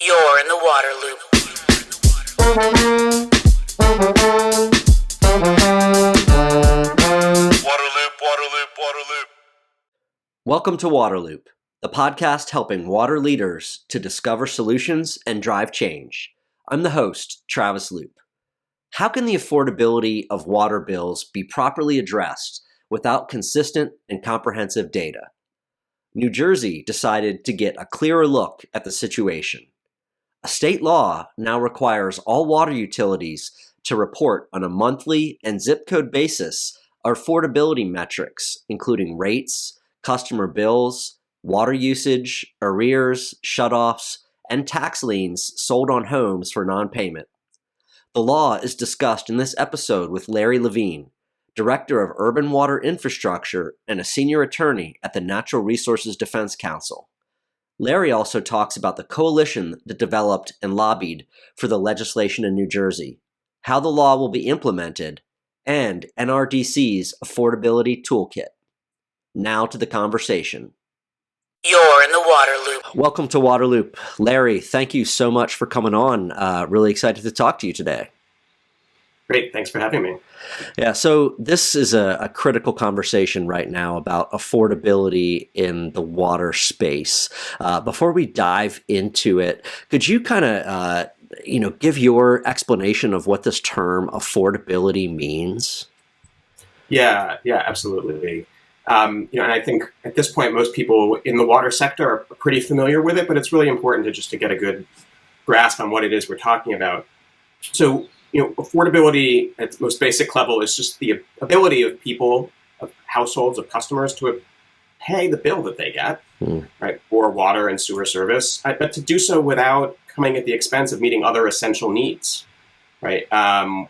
You're in the water loop. Waterloop. Welcome to Waterloop, the podcast helping water leaders to discover solutions and drive change. I'm the host, Travis Loop. How can the affordability of water bills be properly addressed without consistent and comprehensive data? New Jersey decided to get a clearer look at the situation. A state law now requires all water utilities to report on a monthly and zip code basis affordability metrics, including rates, customer bills, water usage, arrears, shutoffs, and tax liens sold on homes for non-payment. The law is discussed in this episode with Larry Levine, Director of Urban Water Infrastructure and a senior attorney at the Natural Resources Defense Council. Larry also talks about the coalition that developed and lobbied for the legislation in New Jersey, how the law will be implemented, and NRDC's Affordability toolkit. Now to the conversation. You're in the water loop. Welcome to Waterloop. Larry, thank you so much for coming on. Really excited to talk to you today. Great. Thanks for having me. Yeah, so this is a critical conversation right now about affordability in the water space. Before we dive into it, could you kind of, give your explanation of what this term affordability means? Yeah, absolutely. And I think at this point, most people in the water sector are pretty familiar with it, but it's really important to get a good grasp on what it is we're talking about. So, affordability at its most basic level is just the ability of people, of households, of customers to pay the bill that they get, right, for water and sewer service, but to do so without coming at the expense of meeting other essential needs, right?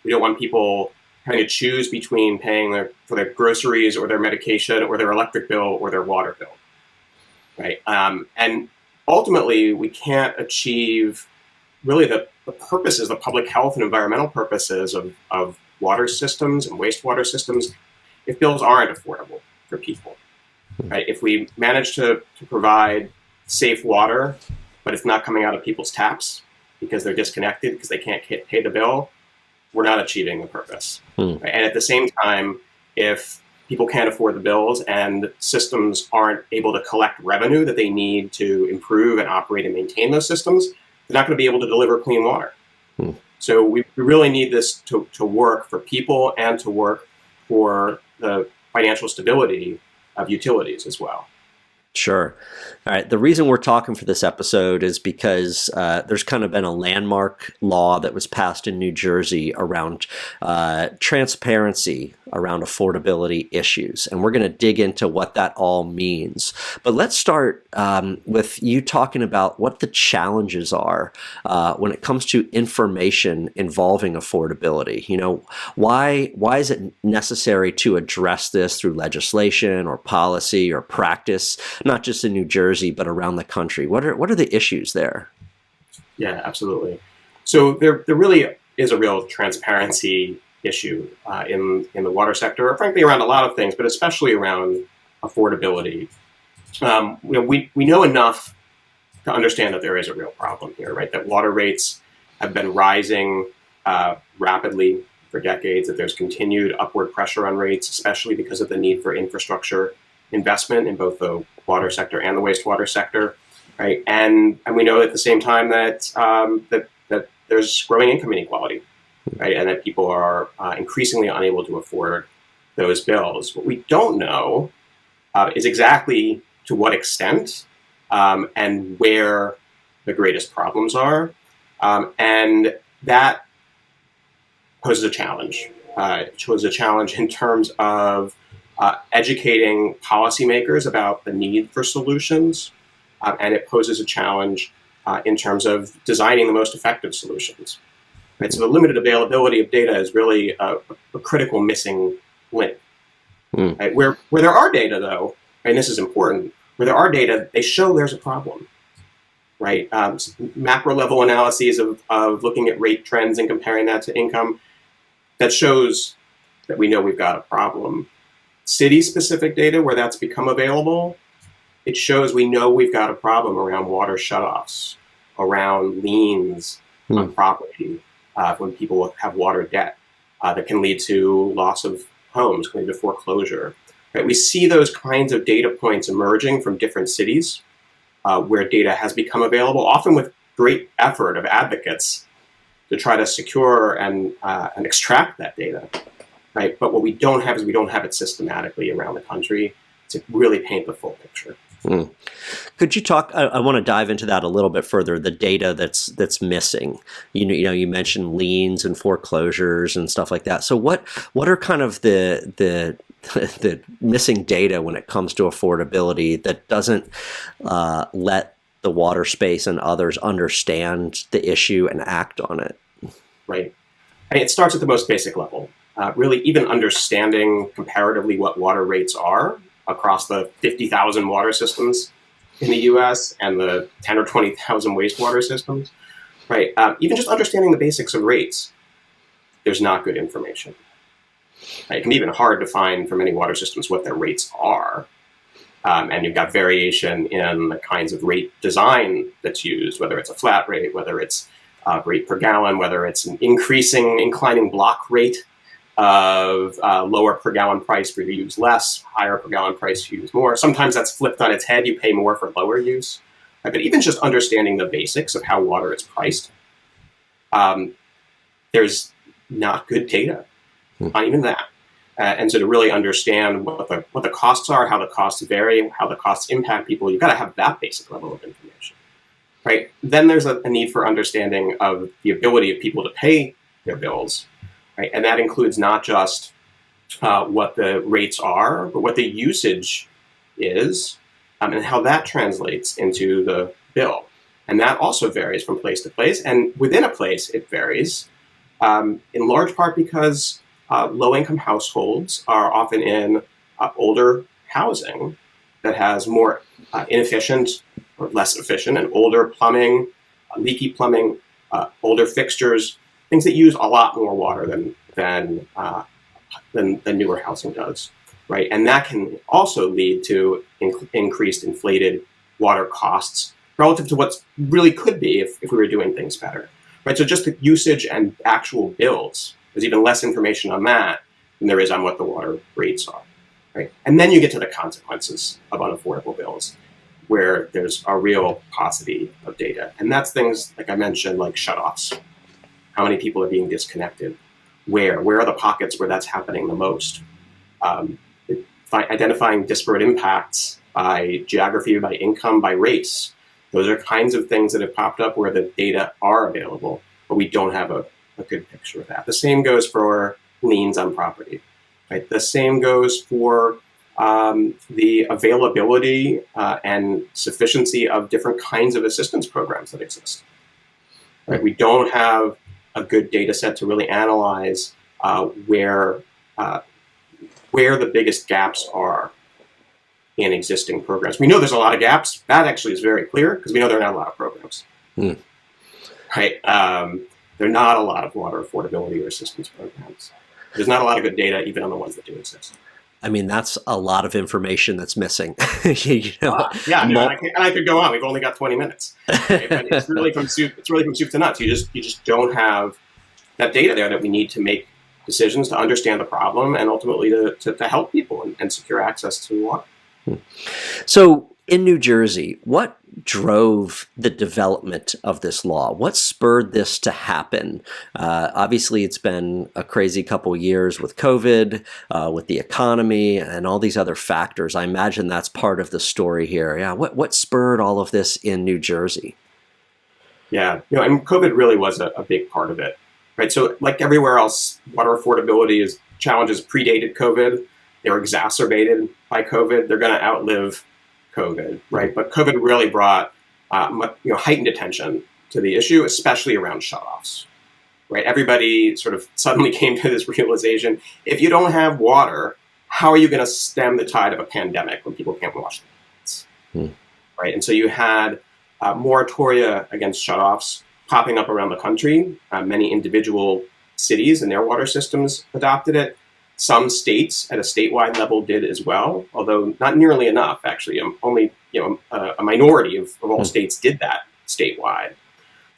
We don't want people having to choose between paying for their groceries or their medication or their electric bill or their water bill, right? And ultimately, we can't achieve really the purposes, the public health and environmental purposes of water systems and wastewater systems if bills aren't affordable for people, right? If we manage to provide safe water, but it's not coming out of people's taps because they're disconnected, because they can't pay the bill, we're not achieving the purpose. Right? And at the same time, if people can't afford the bills and systems aren't able to collect revenue that they need to improve and operate and maintain those systems, they're not going to be able to deliver clean water. So we really need this to work for people and to work for the financial stability of utilities as well. Sure. All right. The reason we're talking for this episode is because there's kind of been a landmark law that was passed in New Jersey around transparency around affordability issues. And we're going to dig into what that all means. But let's start with you talking about what the challenges are when it comes to information involving affordability. Why is it necessary to address this through legislation or policy or practice? Not just in New Jersey, but around the country. What are the issues there? Yeah, absolutely. So there really is a real transparency issue in the water sector, or frankly around a lot of things, but especially around affordability. We know enough to understand that there is a real problem here, right? That water rates have been rising rapidly for decades, that there's continued upward pressure on rates, especially because of the need for infrastructure investment in both the water sector and the wastewater sector, right? And we know at the same time that that there's growing income inequality, right? And that people are increasingly unable to afford those bills. What we don't know is exactly to what extent and where the greatest problems are, and that poses a challenge. It poses a challenge in terms of educating policymakers about the need for solutions, and it poses a challenge in terms of designing the most effective solutions. Right? So the limited availability of data is really a critical missing link. Right? Where there are data, though, and this is important, where there are data, they show there's a problem. Right? Macro level analyses of looking at rate trends and comparing that to income, that shows that we know we've got a problem. City-specific data where that's become available, it shows we know we've got a problem around water shutoffs around liens on property when people have water debt that can lead to loss of homes, can lead to foreclosure. Right? We see those kinds of data points emerging from different cities where data has become available, often with great effort of advocates to try to secure and extract that data. Right? But what we don't have is we don't have it systematically around the country to really paint the full picture. Could you talk? I want to dive into that a little bit further. The data that's missing. You mentioned liens and foreclosures and stuff like that. So what are kind of the missing data when it comes to affordability that doesn't let the water space and others understand the issue and act on it? Right. I mean, it starts at the most basic level. Really, even understanding comparatively what water rates are across the 50,000 water systems in the U.S. and the 10 or 20,000 wastewater systems, right? Even just understanding the basics of rates, there's not good information. Right? It can be even hard to find for many water systems what their rates are. And you've got variation in the kinds of rate design that's used, whether it's a flat rate, whether it's rate per gallon, whether it's an inclining block rate of lower per gallon price where you use less, higher per gallon price you use more. Sometimes that's flipped on its head, you pay more for lower use. But even just understanding the basics of how water is priced, there's not good data on even that. And so to really understand what the costs are, how the costs vary, how the costs impact people, you've got to have that basic level of information. Right? Then there's a need for understanding of the ability of people to pay their bills. Right? And that includes not just what the rates are, but what the usage is and how that translates into the bill. And that also varies from place to place. And within a place, it varies in large part because low-income households are often in older housing that has more inefficient or less efficient and older plumbing, leaky plumbing, older fixtures, things that use a lot more water than newer housing does, right? And that can also lead to increased inflated water costs relative to what really could be if we were doing things better, right? So just the usage and actual bills, there's even less information on that than there is on what the water rates are, right? And then you get to the consequences of unaffordable bills, where there's a real paucity of data. And that's things, like I mentioned, like shutoffs. How many people are being disconnected? Where are the pockets where that's happening the most? Identifying disparate impacts by geography, by income, by race. Those are kinds of things that have popped up where the data are available, but we don't have a good picture of that. The same goes for liens on property. Right? The same goes for the availability and sufficiency of different kinds of assistance programs that exist. Right? We don't have a good data set to really analyze where the biggest gaps are in existing programs. We know there's a lot of gaps. That actually is very clear because we know there are not a lot of programs. Right? There are not a lot of water affordability or assistance programs. There's not a lot of good data even on the ones that do exist. I mean, that's a lot of information that's missing. I could go on. We've only got 20 minutes. Right? But it's really from soup to nuts. You just don't have that data there that we need to make decisions to understand the problem and ultimately to help people and secure access to water. So in New Jersey, what drove the development of this law? What spurred this to happen? Obviously, it's been a crazy couple years with COVID, with the economy, and all these other factors. I imagine that's part of the story here. Yeah, what spurred all of this in New Jersey? Yeah, and COVID really was a big part of it, right? So, like everywhere else, water affordability challenges predated COVID. They were exacerbated by COVID. They're going to outlive COVID, right? But COVID really brought heightened attention to the issue, especially around shutoffs, right? Everybody sort of suddenly came to this realization: if you don't have water, how are you going to stem the tide of a pandemic when people can't wash their hands, right? And so you had moratoria against shutoffs popping up around the country. Many individual cities and their water systems adopted it. Some states at a statewide level did as well, although not nearly enough, actually. Only a minority of all states did that statewide.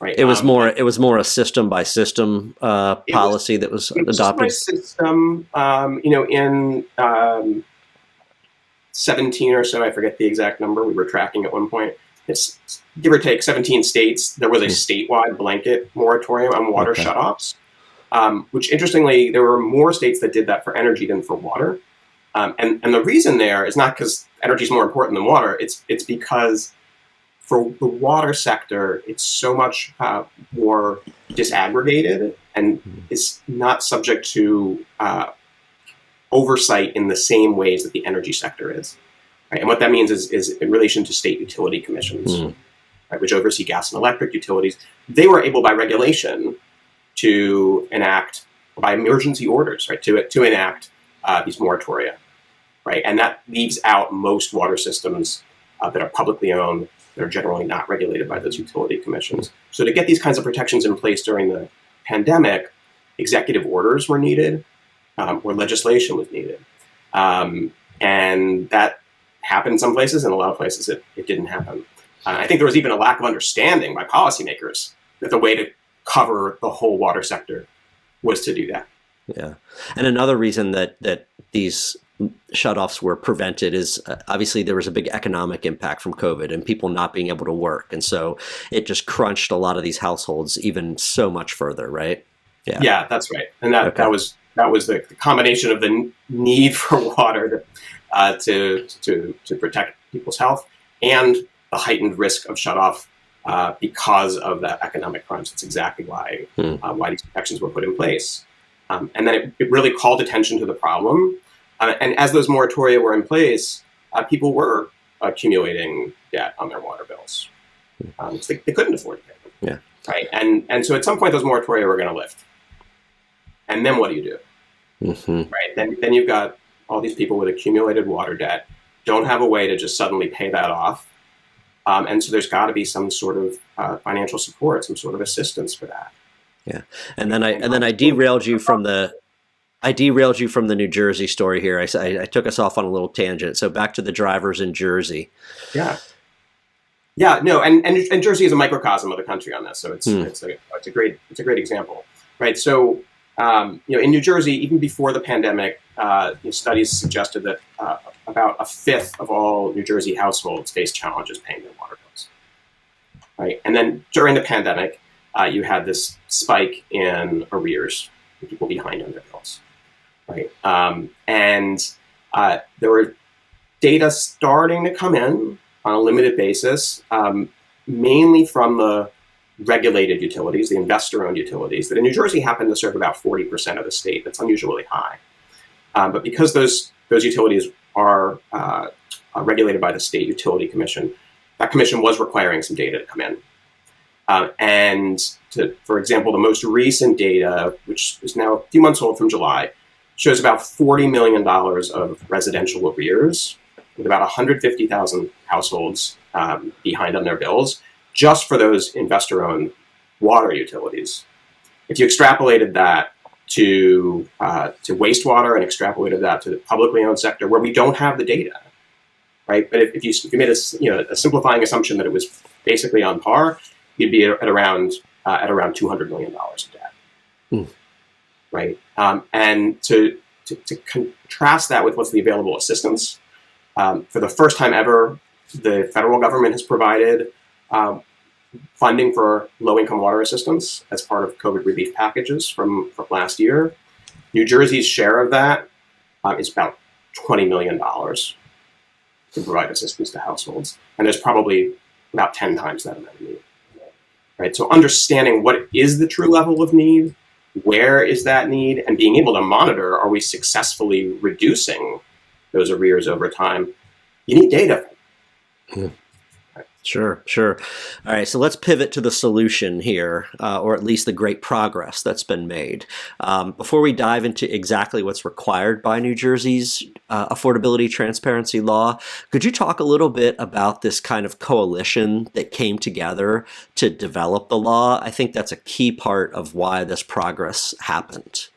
right? It was more a system by system policy that was It was just my adopted. system, in 17 or so, I forget the exact number, we were tracking at one point. It's give or take 17 states. There was a statewide blanket moratorium on water shutoffs, which interestingly, there were more states that did that for energy than for water. And the reason there is not because energy is more important than water. It's because for the water sector, it's so much more disaggregated and is not subject to oversight in the same ways that the energy sector is. Right? And what that means is in relation to state utility commissions, right, which oversee gas and electric utilities, they were able by regulation to enact, by emergency orders, right, to enact these moratoria. Right? And that leaves out most water systems that are publicly owned, that are generally not regulated by those utility commissions. So to get these kinds of protections in place during the pandemic, executive orders were needed, or legislation was needed. And that happened in some places, and a lot of places it didn't happen. I think there was even a lack of understanding by policymakers that the way to cover the whole water sector was to do that. Yeah. And another reason that these shutoffs were prevented is obviously there was a big economic impact from COVID and people not being able to work. And so it just crunched a lot of these households even so much further, right? Yeah, that's right. And that was the combination of the need for water to protect people's health and the heightened risk of shutoff because of that economic crunch. That's exactly why these protections were put in place. And then it really called attention to the problem. And as those moratoria were in place, people were accumulating debt on their water bills. So they couldn't afford to pay them. Yeah. Right. And so at some point, those moratoria were going to lift. And then what do you do? Right. Then you've got all these people with accumulated water debt, don't have a way to just suddenly pay that off. And so there's got to be some sort of financial support, some sort of assistance for that. Yeah. And then I derailed you from the New Jersey story here. I took us off on a little tangent. So back to the drivers in Jersey. Yeah. Yeah, no, and Jersey is a microcosm of the country on this. So it's a great example. Right. So in New Jersey, even before the pandemic, studies suggested that about a fifth of all New Jersey households face challenges paying their water bills. Right. And then during the pandemic, you had this spike in arrears, people behind on their bills. Right. And there were data starting to come in on a limited basis, mainly from the regulated utilities, the investor-owned utilities, that in New Jersey happen to serve about 40% of the state. That's unusually high. But because those utilities are regulated by the State Utility Commission, that commission was requiring some data to come in. For example, the most recent data, which is now a few months old from July, shows about $40 million of residential arrears, with about 150,000 households behind on their bills, just for those investor-owned water utilities. If you extrapolated that to wastewater and extrapolated that to the publicly owned sector, where we don't have the data, right? But if you made a simplifying assumption that it was basically on par, you'd be at around $200 million of debt, right? And to contrast that with what's the available assistance, for the first time ever, the federal government has provided funding for low-income water assistance as part of COVID relief packages from last year. New Jersey's share of that is about $20 million to provide assistance to households. And there's probably about 10 times that amount of need. Right? So understanding what is the true level of need, where is that need, and being able to monitor, are we successfully reducing those arrears over time? You need data. Sure. All right, so let's pivot to the solution here, or at least the great progress that's been made. Before we dive into exactly what's required by New Jersey's affordability transparency law, could you talk a little bit about this kind of coalition that came together to develop the law? I think that's a key part of why this progress happened.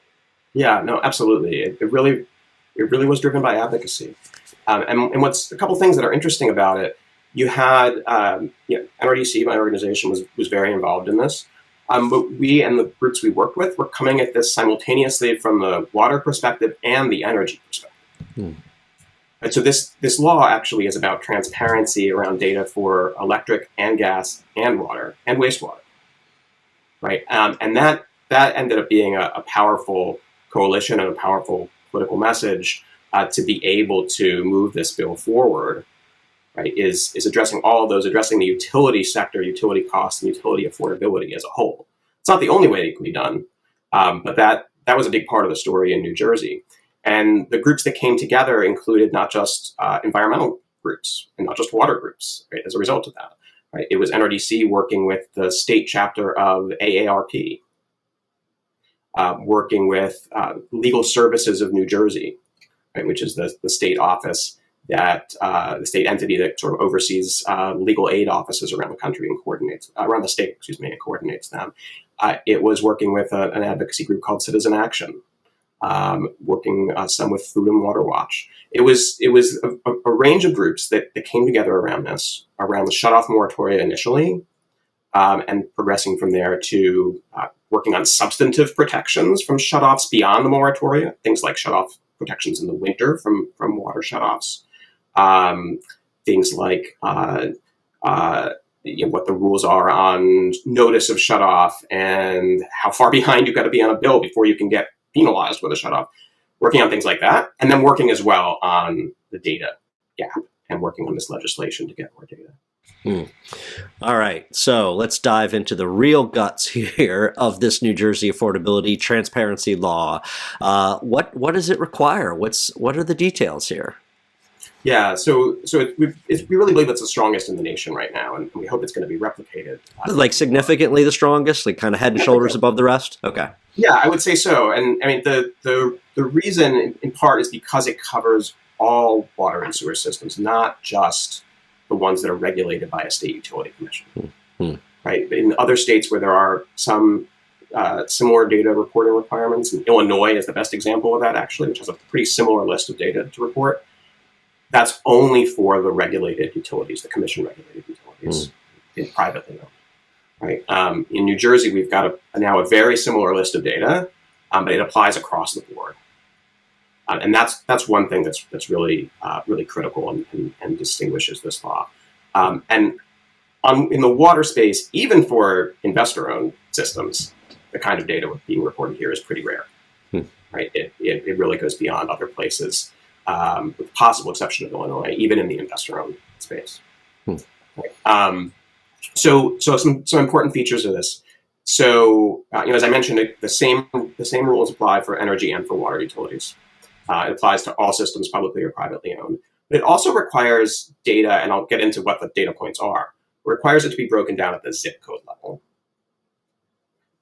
Yeah, no, absolutely. It really was driven by advocacy. And what's a couple things that are interesting about it you had NRDC, my organization, was very involved in this. But we and the groups we worked with were coming at this simultaneously from the water perspective and the energy perspective. Right, so this law actually is about transparency around data for electric and gas and water and wastewater, right? And that ended up being a powerful coalition and a powerful political message to be able to move this bill forward. Right, is addressing all of those, addressing the utility sector, utility costs, and utility affordability as a whole. It's not the only way it can be done, but that was a big part of the story in New Jersey. And the groups that came together included not just environmental groups and not just water groups, right, as a result of that. Right? It was NRDC working with the state chapter of AARP, working with Legal Services of New Jersey, right, which is the state office that the state entity that sort of oversees legal aid offices around the country and coordinates around the state, and coordinates them. It was working with an advocacy group called Citizen Action, working some with Food and Water Watch. It was a range of groups that came together around this, around the shutoff moratoria initially, and progressing from there to working on substantive protections from shutoffs beyond the moratoria, things like shutoff protections in the winter from water shutoffs. Things like what the rules are on notice of shutoff and how far behind you've got to be on a bill before you can get penalized with a shutoff. Working on things like that, and then working as well on the data gap and working on this legislation to get more data. All right, so let's dive into the real guts here of this New Jersey affordability transparency law. What does it require? What are the details here? Yeah, so we really believe it's the strongest in the nation right now, and we hope it's going to be replicated. Like significantly the strongest, like kind of head and shoulders above the rest? Okay. Yeah, I would say so. And I mean, the reason in part is because it covers all water and sewer systems, not just the ones that are regulated by a state utility commission. Right? In other states where there are some similar data reporting requirements, and Illinois is the best example of that, actually, which has a pretty similar list of data to report. That's only for the regulated utilities, the commission-regulated utilities, privately owned. Right? In New Jersey, we've got now a very similar list of data, but it applies across the board, and that's one thing that's really really critical and distinguishes this law. And in the water space, even for investor-owned systems, the kind of data being reported here is pretty rare. Right? It really goes beyond other places. With the possible exception of Illinois, even in the investor-owned space. Right. So some important features of this. So as I mentioned, the same rules apply for energy and for water utilities. It applies to all systems, publicly or privately owned. But it also requires data, and I'll get into what the data points are. It requires it to be broken down at the zip code level,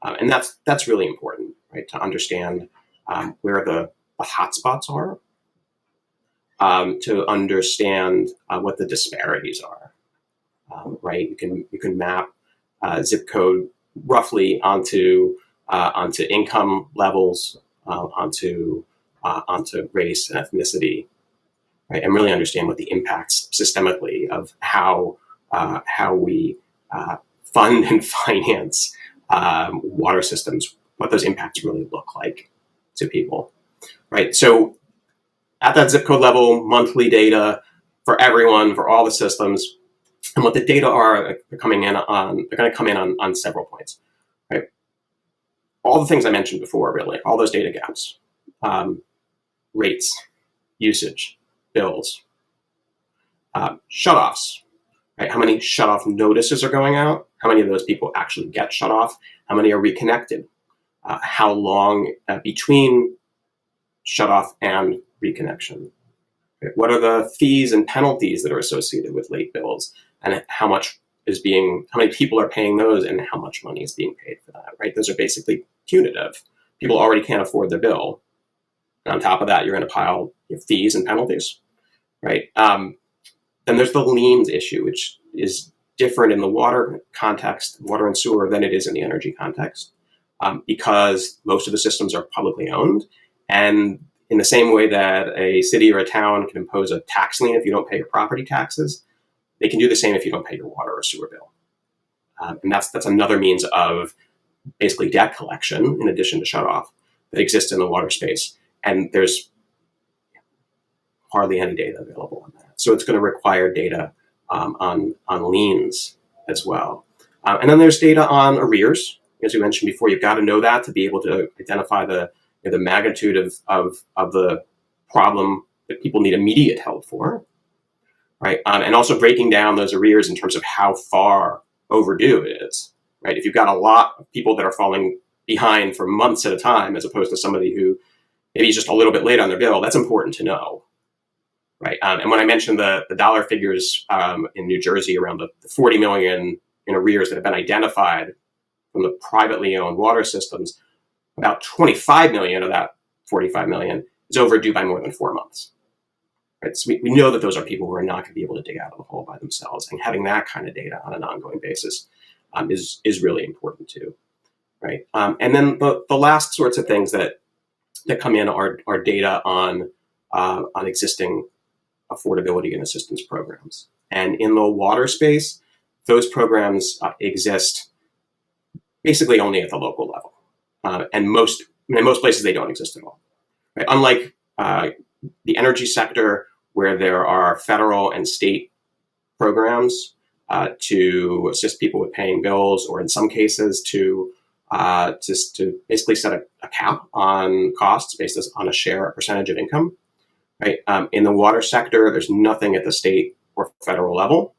and that's really important, right? To understand where the hotspots are. To understand what the disparities are, right? You can map zip code roughly onto income levels, onto race and ethnicity, right? And really understand what the impacts systemically of how we fund and finance water systems, what those impacts really look like to people, right? So at that zip code level, monthly data for everyone, for all the systems, and what the data are they're going to come in on several points, right? All the things I mentioned before, really, all those data gaps, rates, usage, bills, shutoffs, right? How many shutoff notices are going out? How many of those people actually get shut off? How many are reconnected? How long between shutoff and reconnection? What are the fees and penalties that are associated with late bills, and how many people are paying those, and how much money is being paid for that? Right? Those are basically punitive. People already can't afford their bill, and on top of that, you're going to pile your fees and penalties, right? Then there's the liens issue, which is different in the water context, water and sewer, than it is in the energy context, because most of the systems are publicly owned, and in the same way that a city or a town can impose a tax lien if you don't pay your property taxes, They can do the same if you don't pay your water or sewer bill. And that's another means of basically debt collection in addition to shutoff that exists in the water space. And there's hardly any data available on that. So it's going to require data on liens as well. And then there's data on arrears. As we mentioned before, you've got to know that to be able to identify the magnitude of the problem that people need immediate help for, right? And also breaking down those arrears in terms of how far overdue it is, right? If you've got a lot of people that are falling behind for months at a time, as opposed to somebody who maybe is just a little bit late on their bill, that's important to know, right? And when I mentioned the dollar figures in New Jersey around the 40 million in arrears that have been identified from the privately owned water systems, about 25 million of that 45 million is overdue by more than 4 months. Right? So we know that those are people who are not going to be able to dig out of the hole by themselves, and having that kind of data on an ongoing basis is really important too, right? And then the last sorts of things that come in are data on existing affordability and assistance programs. And in the water space, those programs exist basically only at the local level, and in most places they don't exist at all. Right? Unlike the energy sector, where there are federal and state programs to assist people with paying bills, or in some cases to basically set a cap on costs based on a share, a percentage of income. Right? In the water sector, there's nothing at the state or federal level,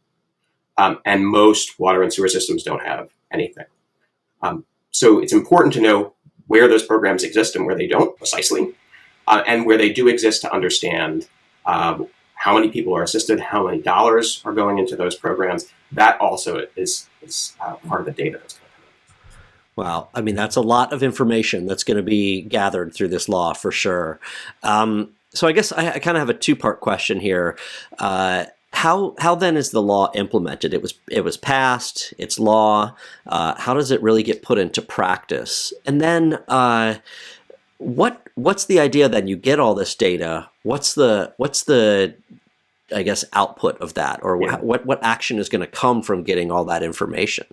and most water and sewer systems don't have anything. So it's important to know where those programs exist and where they don't precisely, and where they do exist to understand how many people are assisted, how many dollars are going into those programs. That also is part of the data that's going to come in. Wow. I mean, that's a lot of information that's going to be gathered through this law for sure. So I guess I kind of have a two-part question here. How then is the law implemented? It was passed, it's law. How does it really get put into practice? And then what's the idea then? You get all this data. What's the I guess output of that, or what action is going to come from getting all that information?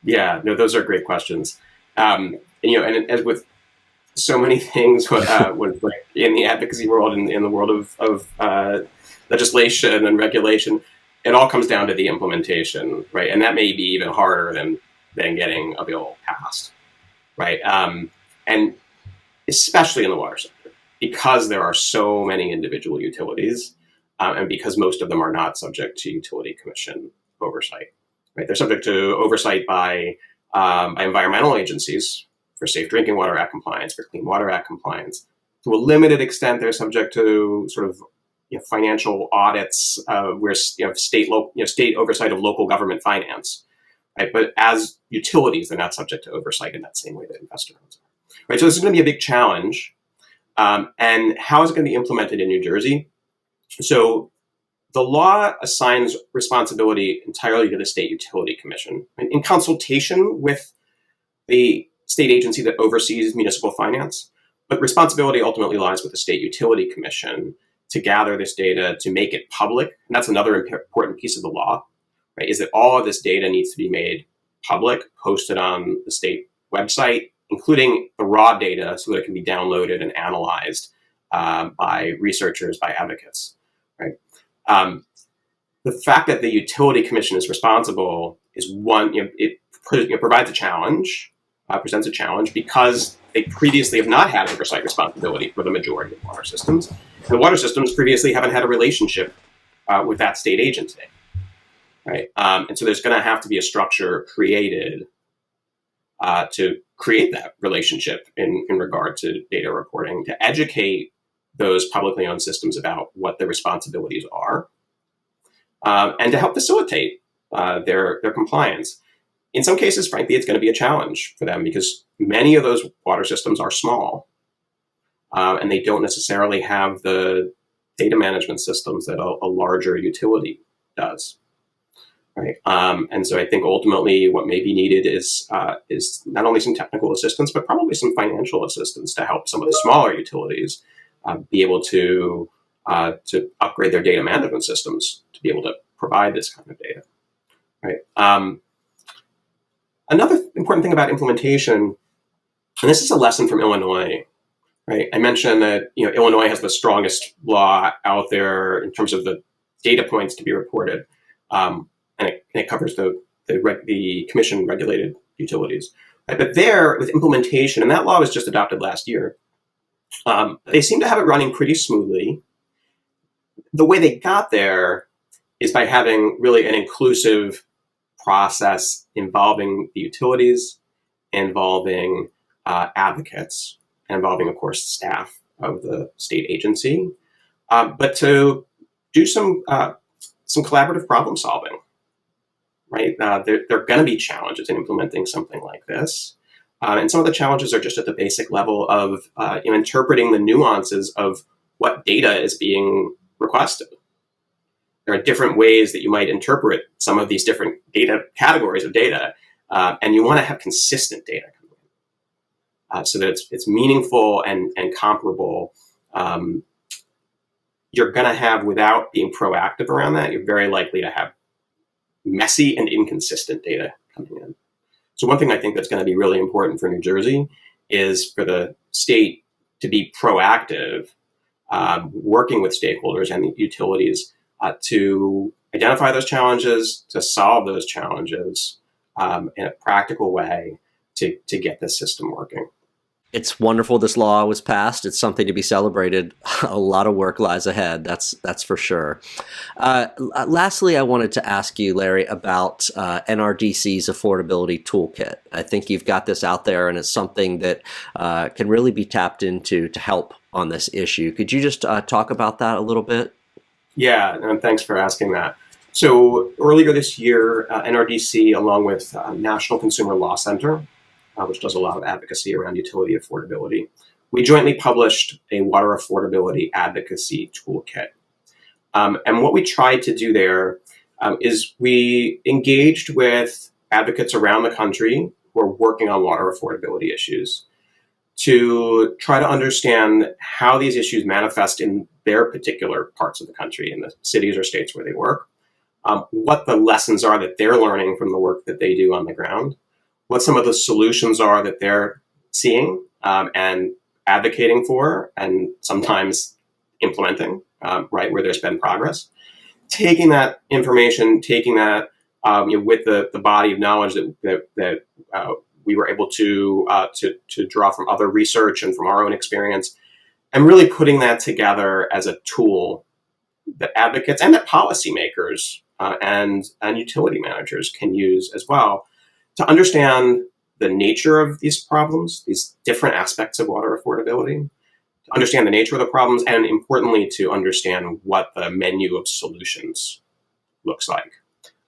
Yeah, no, those are great questions. And as with so many things, with in the advocacy world and in the world of legislation and regulation, it all comes down to the implementation, right? And that may be even harder than getting a bill passed, right? And especially in the water sector, because there are so many individual utilities, and because most of them are not subject to utility commission oversight, right? They're subject to oversight by environmental agencies for Safe Drinking Water Act compliance, for Clean Water Act compliance. To a limited extent, they're subject to sort of financial audits, where state oversight of local government finance, right? But as utilities, they're not subject to oversight in that same way that investor owners are, right? So this is going to be a big challenge. And how is it going to be implemented in New Jersey? So the law assigns responsibility entirely to the State Utility Commission in consultation with the state agency that oversees municipal finance. But responsibility ultimately lies with the State Utility Commission to gather this data, to make it public. And that's another important piece of the law, right? Is that all of this data needs to be made public, posted on the state website, including the raw data, so that it can be downloaded and analyzed by researchers, by advocates, right? The fact that the Utility Commission is responsible is one, it provides a challenge, presents a challenge, because they previously have not had oversight responsibility for the majority of water systems. The water systems previously haven't had a relationship with that state agency, right? And so there's going to have to be a structure created to create that relationship in regard to data reporting, to educate those publicly owned systems about what their responsibilities are, and to help facilitate their compliance. In some cases, frankly, it's going to be a challenge for them because many of those water systems are small, and they don't necessarily have the data management systems that a larger utility does, right? And so I think ultimately what may be needed is not only some technical assistance, but probably some financial assistance to help some of the smaller utilities be able to upgrade their data management systems to be able to provide this kind of data, right? Another important thing about implementation, and this is a lesson from Illinois, right? I mentioned that Illinois has the strongest law out there in terms of the data points to be reported, and it covers the commission regulated utilities. Right? But there, with implementation, and that law was just adopted last year, they seem to have it running pretty smoothly. The way they got there is by having really an inclusive process involving the utilities, involving advocates, involving, of course, staff of the state agency, but to do some collaborative problem solving. Right, there are going to be challenges in implementing something like this, and some of the challenges are just at the basic level of interpreting the nuances of what data is being requested. There are different ways that you might interpret some of these different data categories of data, and you want to have consistent data coming in, so that it's meaningful and comparable. You're going to have, without being proactive around that, you're very likely to have messy and inconsistent data coming in. So one thing I think that's going to be really important for New Jersey is for the state to be proactive, working with stakeholders and the utilities to identify those challenges, to solve those challenges in a practical way to get this system working. It's wonderful this law was passed. It's something to be celebrated. A lot of work lies ahead. That's for sure. Lastly, I wanted to ask you, Larry, about NRDC's Affordability Toolkit. I think you've got this out there, and it's something that can really be tapped into to help on this issue. Could you just talk about that a little bit? Yeah, and thanks for asking that. So earlier this year, NRDC, along with National Consumer Law Center, which does a lot of advocacy around utility affordability, we jointly published a water affordability advocacy toolkit. And what we tried to do there is we engaged with advocates around the country who are working on water affordability issues to try to understand how these issues manifest in their particular parts of the country, in the cities or states where they work, what the lessons are that they're learning from the work that they do on the ground, what some of the solutions are that they're seeing and advocating for, and sometimes implementing, right, where there's been progress. Taking that information, taking that with the body of knowledge that we were able to draw from other research and from our own experience, and really putting that together as a tool that advocates and that policymakers and utility managers can use as well to understand the nature of these problems, these different aspects of water affordability, to understand the nature of the problems, and importantly, to understand what the menu of solutions looks like,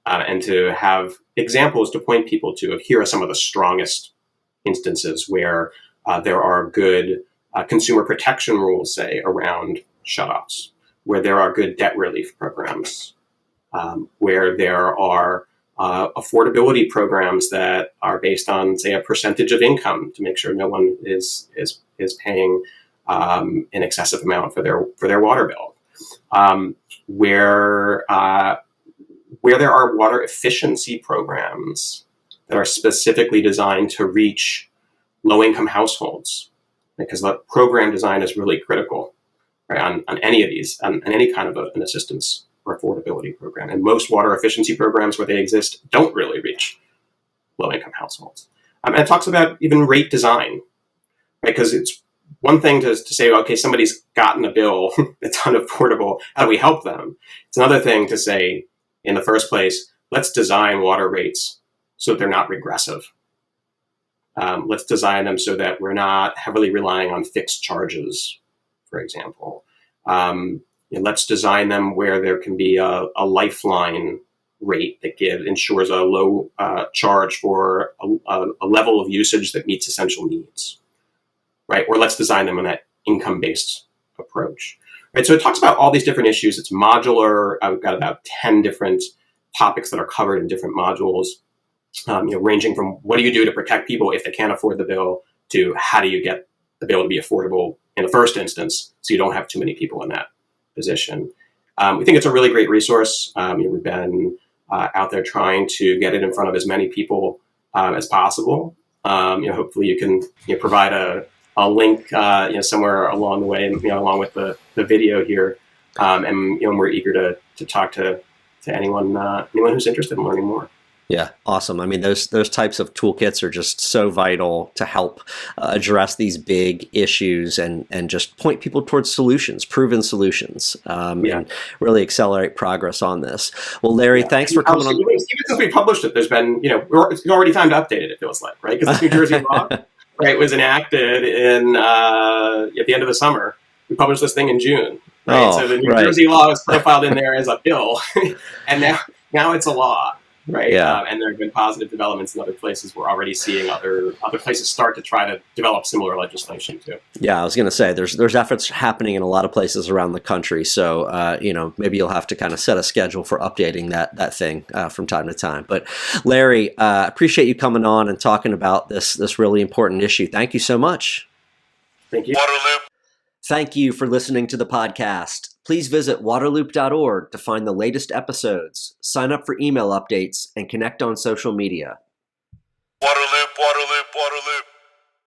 and to have examples to point people to of here are some of the strongest instances where there are good consumer protection rules, say, around shutoffs, where there are good debt relief programs, where there are affordability programs that are based on, say, a percentage of income to make sure no one is paying an excessive amount for their water bill, where there are water efficiency programs that are specifically designed to reach low-income households, because the program design is really critical, right, on any of these, on any kind of an assistance or affordability program. And most water efficiency programs where they exist don't really reach low-income households. And it talks about even rate design, right? Because it's one thing to say, okay, somebody's gotten a bill that's unaffordable, how do we help them? It's another thing to say, in the first place, let's design water rates so that they're not regressive. Let's design them so that we're not heavily relying on fixed charges, for example. Let's design them where there can be a lifeline rate that ensures a low charge for a level of usage that meets essential needs, right? Or let's design them in that income-based approach, right? So it talks about all these different issues. It's modular. I've got about 10 different topics that are covered in different modules, ranging from what do you do to protect people if they can't afford the bill to how do you get the bill to be affordable in the first instance so you don't have too many people in that position. We think it's a really great resource. We've been out there trying to get it in front of as many people as possible. Hopefully you can provide a link somewhere along the way, along with the video here. And we're eager to talk to anyone who's interested in learning more. Yeah, awesome. I mean, those types of toolkits are just so vital to help address these big issues and just point people towards solutions, proven solutions, and really accelerate progress on this. Well, Larry, thanks for coming on. Even since we published it, there's been, it's already time to update it, it feels like, right? Because this New Jersey law, right, was enacted at the end of the summer. We published this thing in June, right? So the New Jersey law was profiled in there as a bill, and now it's a law. Right. Yeah. And there have been positive developments in other places. We're already seeing other places start to try to develop similar legislation too. Yeah, I was going to say there's efforts happening in a lot of places around the country. So maybe you'll have to kind of set a schedule for updating that thing from time to time. But Larry, appreciate you coming on and talking about this really important issue. Thank you so much. Thank you. Waterloop. Thank you for listening to the podcast. Please visit waterloop.org to find the latest episodes, sign up for email updates, and connect on social media. Waterloop, Waterloop, Waterloop.